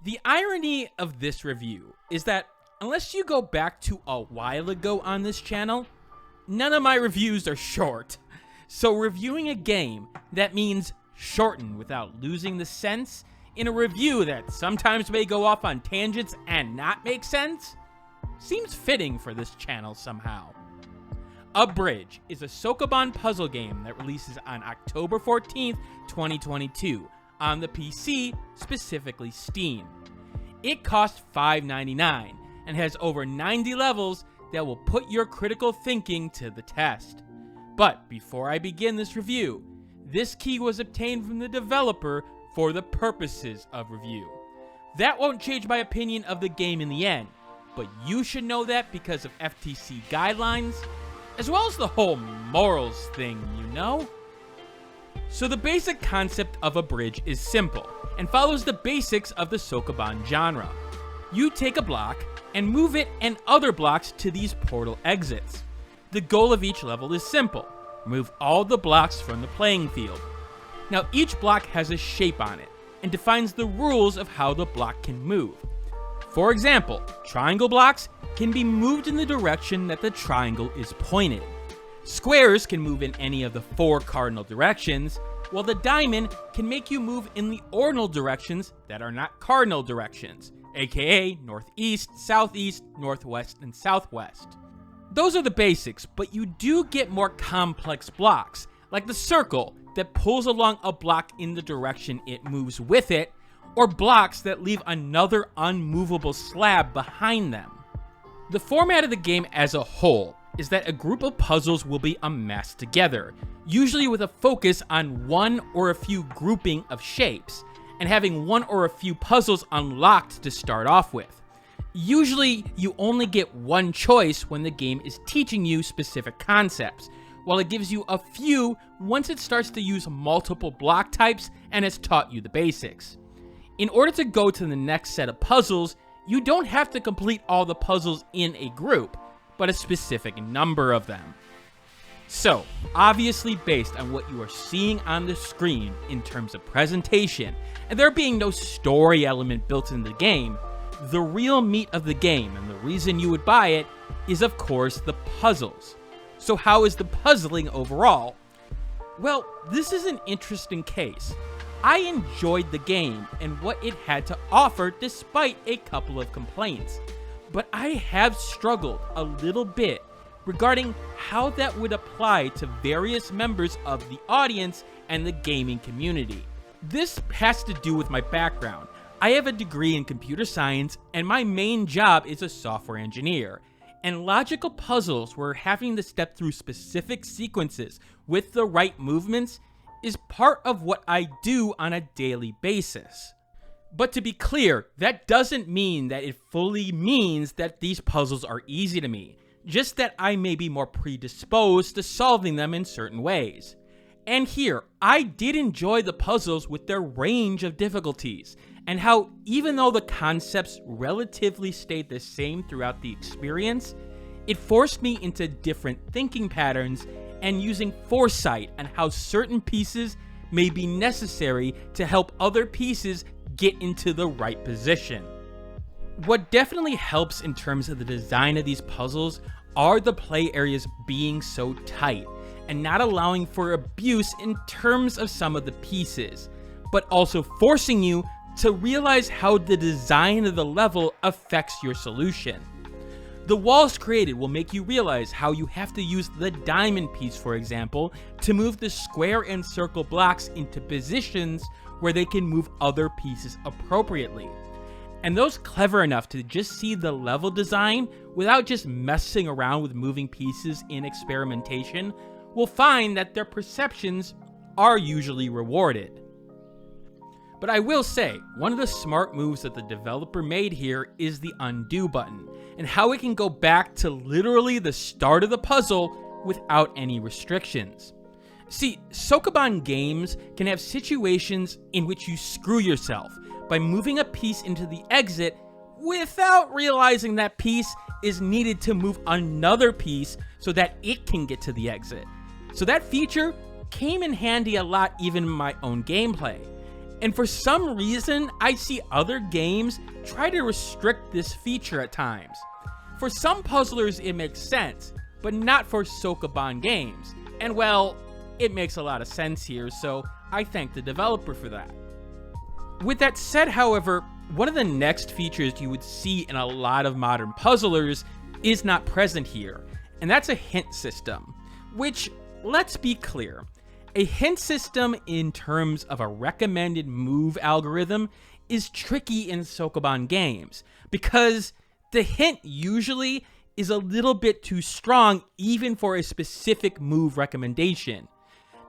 The irony of this review is that unless you go back to a while ago on this channel, none of my reviews are short. So reviewing a game that means shorten without losing the sense in a review that sometimes may go off on tangents and not make sense seems fitting for this channel somehow. Abridge is a Sokoban puzzle game that releases on October 14th, 2022 on the PC, specifically Steam. It costs $5.99 and has over 90 levels that will put your critical thinking to the test. But before I begin this review, this key was obtained from the developer for the purposes of review. That won't change my opinion of the game in the end, but you should know that because of FTC guidelines, as well as the whole morals thing, you know? So the basic concept of Abridge is simple, and follows the basics of the Sokoban genre. You take a block, and move it and other blocks to these portal exits. The goal of each level is simple: remove all the blocks from the playing field. Now each block has a shape on it, and defines the rules of how the block can move. For example, triangle blocks can be moved in the direction that the triangle is pointed. Squares can move in any of the 4 cardinal directions, while the diamond can make you move in the ordinal directions that are not cardinal directions, aka northeast, southeast, northwest, and southwest. Those are the basics, but you do get more complex blocks, like the circle that pulls along a block in the direction it moves with it, or blocks that leave another unmovable slab behind them. The format of the game as a whole is that a group of puzzles will be amassed together, usually with a focus on one or a few grouping of shapes, and having one or a few puzzles unlocked to start off with. Usually, you only get one choice when the game is teaching you specific concepts, while it gives you a few once it starts to use multiple block types and has taught you the basics. In order to go to the next set of puzzles, you don't have to complete all the puzzles in a group, but a specific number of them. So, obviously based on what you are seeing on the screen in terms of presentation, and there being no story element built into the game, the real meat of the game and the reason you would buy it is of course the puzzles. So how is the puzzling overall? Well, this is an interesting case. I enjoyed the game and what it had to offer despite a couple of complaints, but I have struggled a little bit regarding how that would apply to various members of the audience and the gaming community. This has to do with my background. I have a degree in computer science and my main job is a software engineer, and logical puzzles where having to step through specific sequences with the right movements is part of what I do on a daily basis. But to be clear, that doesn't mean that it fully means that these puzzles are easy to me, just that I may be more predisposed to solving them in certain ways. And here, I did enjoy the puzzles with their range of difficulties, and how even though the concepts relatively stayed the same throughout the experience, it forced me into different thinking patterns and using foresight on how certain pieces may be necessary to help other pieces get into the right position. What definitely helps in terms of the design of these puzzles are the play areas being so tight and not allowing for abuse in terms of some of the pieces, but also forcing you to realize how the design of the level affects your solution. The walls created will make you realize how you have to use the diamond piece, for example, to move the square and circle blocks into positions where they can move other pieces appropriately. And those clever enough to just see the level design without just messing around with moving pieces in experimentation will find that their perceptions are usually rewarded. But I will say, one of the smart moves that the developer made here is the undo button, and how it can go back to literally the start of the puzzle without any restrictions. See, Sokoban games can have situations in which you screw yourself by moving a piece into the exit without realizing that piece is needed to move another piece so that it can get to the exit. So that feature came in handy a lot even in my own gameplay. And for some reason, I see other games try to restrict this feature at times. For some puzzlers, it makes sense, but not for Sokoban games. And well, it makes a lot of sense here, so I thank the developer for that. With that said, however, one of the next features you would see in a lot of modern puzzlers is not present here, and that's a hint system, which, let's be clear, a hint system in terms of a recommended move algorithm is tricky in Sokoban games, because the hint usually is a little bit too strong even for a specific move recommendation.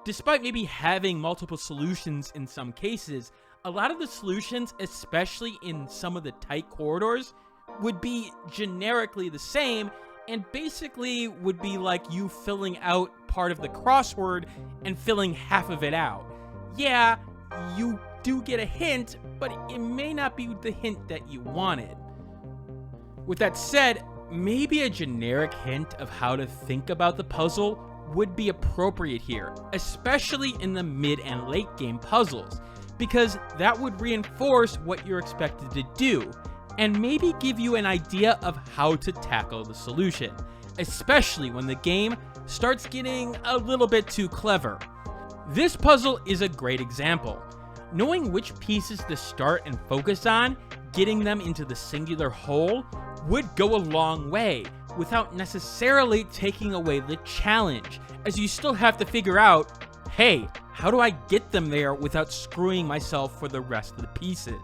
Despite maybe having multiple solutions in some cases, a lot of the solutions, especially in some of the tight corridors, would be generically the same and basically would be like you filling out part of the crossword and filling half of it out. Yeah, you do get a hint, but it may not be the hint that you wanted. With that said, maybe a generic hint of how to think about the puzzle would be appropriate here, especially in the mid and late game puzzles, because that would reinforce what you're expected to do, and maybe give you an idea of how to tackle the solution, especially when the game starts getting a little bit too clever. This puzzle is a great example. Knowing which pieces to start and focus on, getting them into the singular hole, would go a long way, without necessarily taking away the challenge, as you still have to figure out, hey, how do I get them there without screwing myself for the rest of the pieces?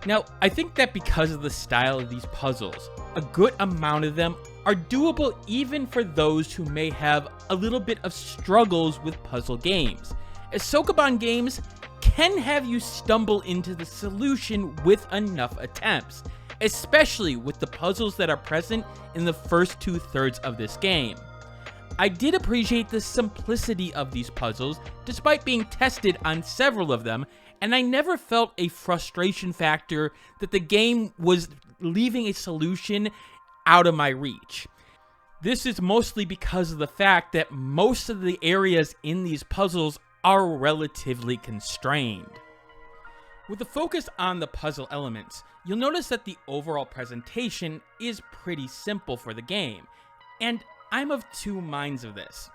Now, I think that because of the style of these puzzles, a good amount of them are doable even for those who may have a little bit of struggles with puzzle games, as Sokoban games can have you stumble into the solution with enough attempts, especially with the puzzles that are present in the first 2/3 of this game. I did appreciate the simplicity of these puzzles despite being tested on several of them, and I never felt a frustration factor that the game was leaving a solution out of my reach. This is mostly because of the fact that most of the areas in these puzzles are relatively constrained. With the focus on the puzzle elements, you'll notice that the overall presentation is pretty simple for the game, and I'm of two minds of this.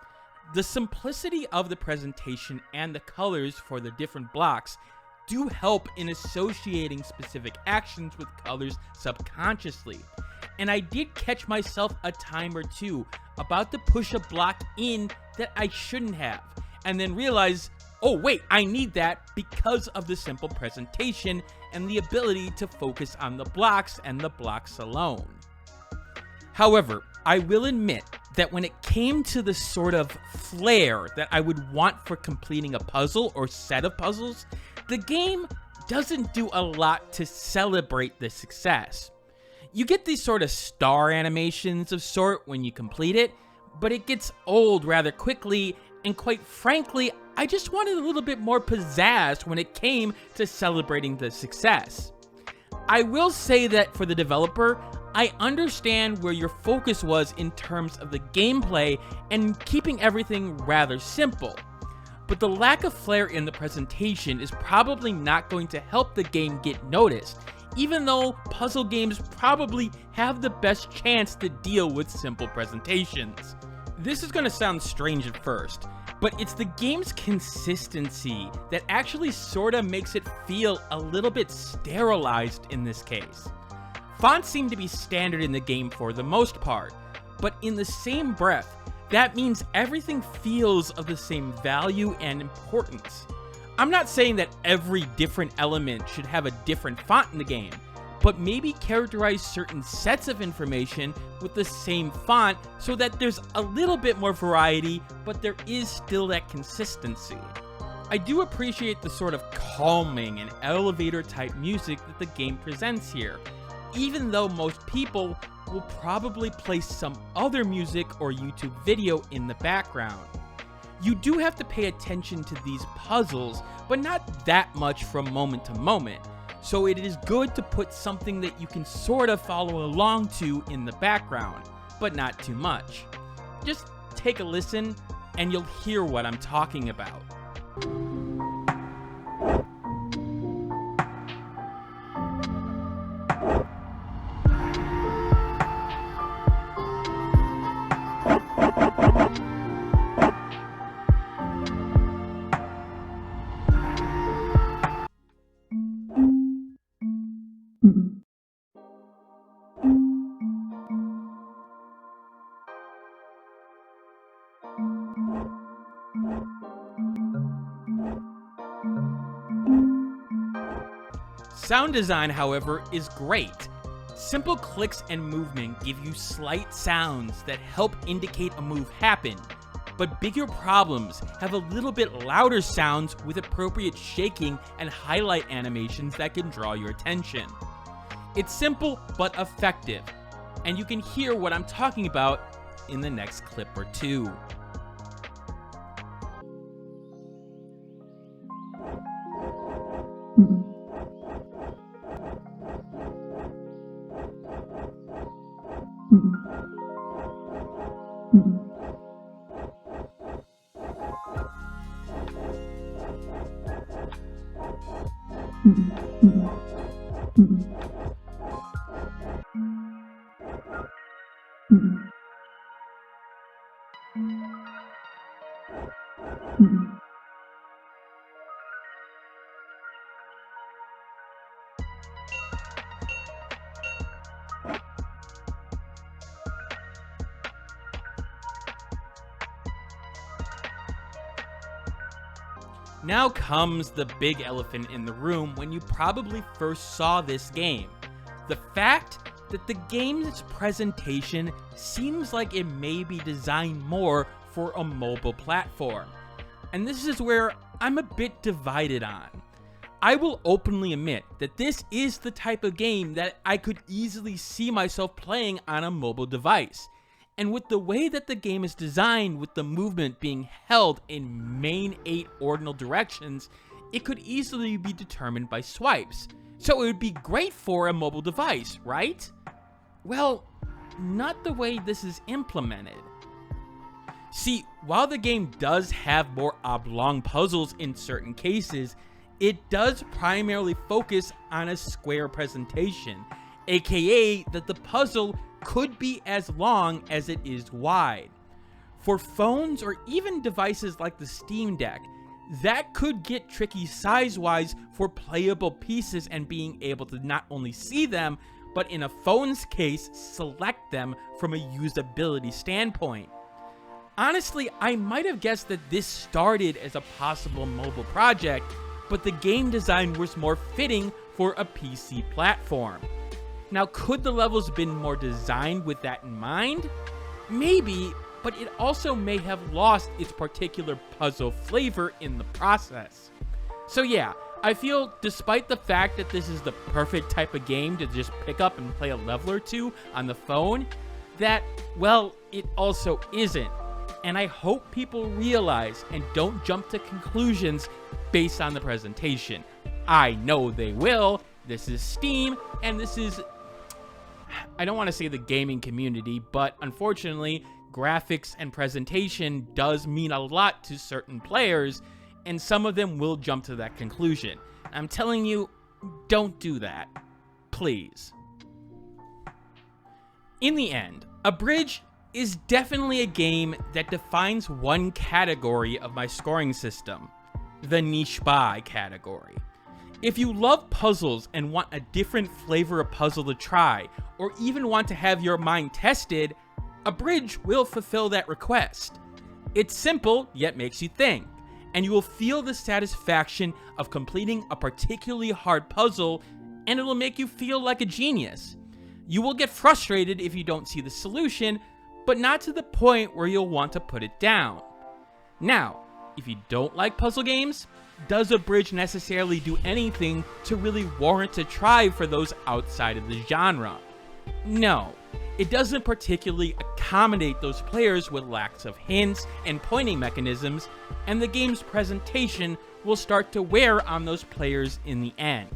The simplicity of the presentation and the colors for the different blocks do help in associating specific actions with colors subconsciously, and I did catch myself a time or two about to push a block in that I shouldn't have, and then realize, oh wait, I need that because of the simple presentation and the ability to focus on the blocks and the blocks alone. However, I will admit that when it came to the sort of flair that I would want for completing a puzzle or set of puzzles, the game doesn't do a lot to celebrate the success. You get these sort of star animations of sort when you complete it, but it gets old rather quickly, and quite frankly, I just wanted a little bit more pizzazz when it came to celebrating the success. I will say that for the developer, I understand where your focus was in terms of the gameplay and keeping everything rather simple. But the lack of flair in the presentation is probably not going to help the game get noticed, even though puzzle games probably have the best chance to deal with simple presentations. This is going to sound strange at first, but it's the game's consistency that actually sorta makes it feel a little bit sterilized in this case. Fonts seem to be standard in the game for the most part, but in the same breath, that means everything feels of the same value and importance. I'm not saying that every different element should have a different font in the game, but maybe characterize certain sets of information with the same font so that there's a little bit more variety, but there is still that consistency. I do appreciate the sort of calming and elevator type music that the game presents here, even though most people will probably play some other music or YouTube video in the background. You do have to pay attention to these puzzles, but not that much from moment to moment, so it is good to put something that you can sort of follow along to in the background, but not too much. Just take a listen and you'll hear what I'm talking about. Sound design, however, is great. Simple clicks and movement give you slight sounds that help indicate a move happened, but bigger problems have a little bit louder sounds with appropriate shaking and highlight animations that can draw your attention. It's simple but effective, and you can hear what I'm talking about in the next clip or two. Now comes the big elephant in the room when you probably first saw this game. The fact that the game's presentation seems like it may be designed more for a mobile platform. And this is where I'm a bit divided on. I will openly admit that this is the type of game that I could easily see myself playing on a mobile device. And with the way that the game is designed, with the movement being held in main 8 ordinal directions, it could easily be determined by swipes. So it would be great for a mobile device, right? Well, not the way this is implemented. See, while the game does have more oblong puzzles in certain cases, it does primarily focus on a square presentation, aka that the puzzle could be as long as it is wide. For phones or even devices like the Steam Deck, that could get tricky size-wise for playable pieces and being able to not only see them, but in a phone's case, select them from a usability standpoint. Honestly, I might have guessed that this started as a possible mobile project, but the game design was more fitting for a PC platform. Now, could the levels been more designed with that in mind? Maybe, but it also may have lost its particular puzzle flavor in the process. So yeah, I feel despite the fact that this is the perfect type of game to just pick up and play a level or two on the phone, that, well, it also isn't. And I hope people realize and don't jump to conclusions based on the presentation. I know they will. This is Steam, and this is, I don't want to say the gaming community, but unfortunately, graphics and presentation does mean a lot to certain players, and some of them will jump to that conclusion. I'm telling you, don't do that. Please. In the end, Abridge is definitely a game that defines one category of my scoring system, the niche buy category. If you love puzzles and want a different flavor of puzzle to try, or even want to have your mind tested, Abridge will fulfill that request. It's simple, yet makes you think, and you will feel the satisfaction of completing a particularly hard puzzle, and it will make you feel like a genius. You will get frustrated if you don't see the solution, but not to the point where you'll want to put it down. Now, if you don't like puzzle games, does Abridge necessarily do anything to really warrant a try for those outside of the genre? No, it doesn't particularly accommodate those players with lacks of hints and pointing mechanisms, and the game's presentation will start to wear on those players in the end.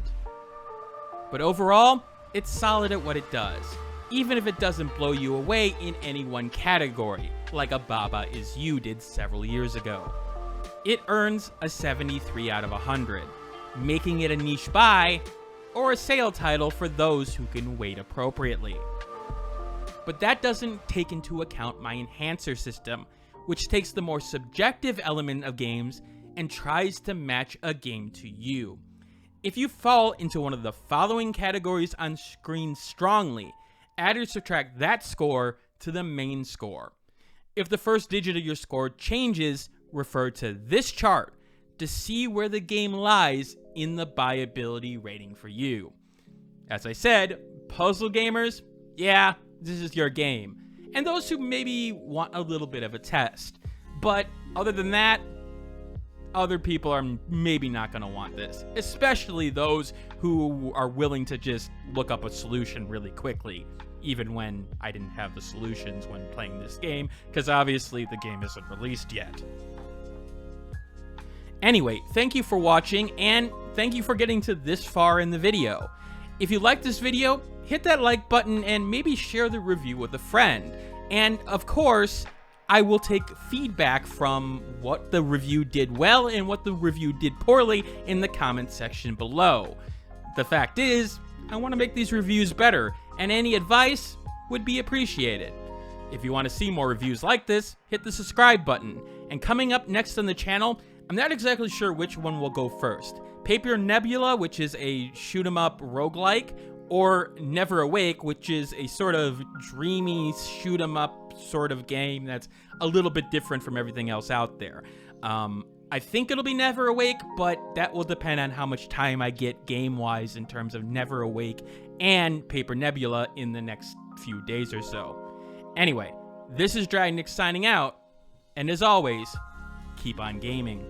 But overall, it's solid at what it does, even if it doesn't blow you away in any one category, like a Baba Is You did several years ago. It earns a 73 out of 100, making it a niche buy or a sale title for those who can wait appropriately. But that doesn't take into account my enhancer system, which takes the more subjective element of games and tries to match a game to you. If you fall into one of the following categories on screen strongly, add or subtract that score to the main score. If the first digit of your score changes, refer to this chart to see where the game lies in the buyability rating for you. As I said, puzzle gamers, yeah, this is your game. And those who maybe want a little bit of a test. But other than that, other people are maybe not going to want this, especially those who are willing to just look up a solution really quickly, even when I didn't have the solutions when playing this game, because obviously the game isn't released yet. Anyway, thank you for watching, and thank you for getting to this far in the video. If you liked this video, hit that like button and maybe share the review with a friend. And of course, I will take feedback from what the review did well and what the review did poorly in the comment section below. The fact is, I want to make these reviews better, and any advice would be appreciated. If you want to see more reviews like this, hit the subscribe button. And coming up next on the channel, I'm not exactly sure which one will go first. Paper Nebula, which is a shoot-'em-up roguelike, or Never Awake, which is a sort of dreamy shoot-'em-up sort of game that's a little bit different from everything else out there. I think it'll be Never Awake, but that will depend on how much time I get game-wise in terms of Never Awake and Paper Nebula in the next few days or so. Anyway, this is Dragnix signing out, and as always, keep on gaming.